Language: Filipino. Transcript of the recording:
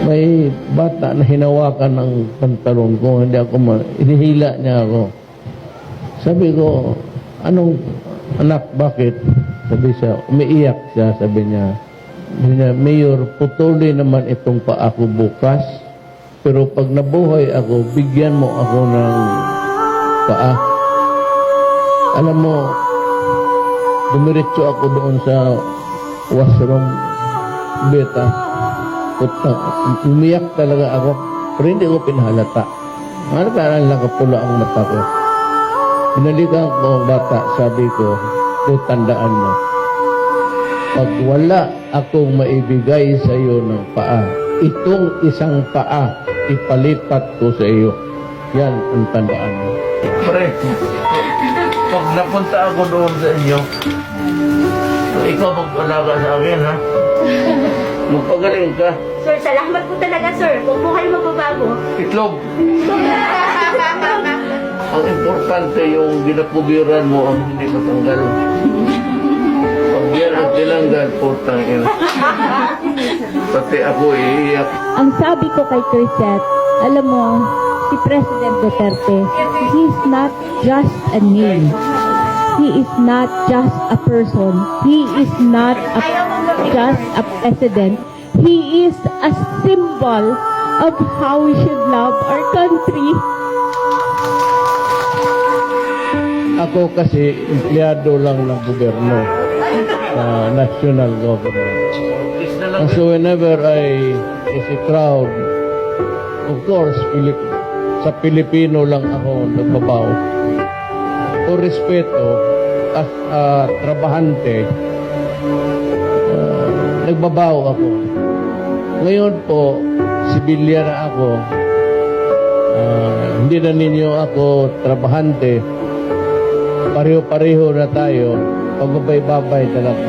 may bata na hinawakan ng pantalon ko, hindi ako inihila niya ako. Sabi ko, anong anak, bakit? Sabi siya, umiiyak siya, sabi niya, Mayor, putuli naman itong paa ko bukas, pero pag nabuhay ako, bigyan mo ako ng paa. Alam mo, dumiretso ako doon sa washroom, beta. Umiyak talaga ako, pero hindi ko pinahalata. Ano ka lang kapula ang mata ko. Binalikan ko ang bata, sabi ko, tandaan mo, pag wala akong maibigay sa iyo ng paa, itong isang paa, ipalipat ko sa iyo. Yan ang tandaan mo. Pre, pag napunta ako doon sa inyo, ikaw mag-alaga sa akin, ha? Magpagaling ka. Sir, salamat po talaga, sir. Huwag po kayo magbabago. Itlog. Ang importante yung ginapugiran mo ang hindi matanggal. Pag yan ang tinanggal, putang ina. Pati ako iiyak. Ang sabi ko kay Crisette, alam mo, si President Duterte, he's not just a name. He is not just a person. He is not just a president. He is a symbol of how we should love our country. Ako kasi empleyado lang ng gobyerno, national government. And so whenever I see a crowd, of course, sa Pilipino lang ako nagbabaw. O respeto, as a trabahante, nagbabaw ako. Ngayon po, sibilya na ako. Hindi na ninyo ako trabahante. Pareho-pareho na tayo. Pagbabay-babay talaga.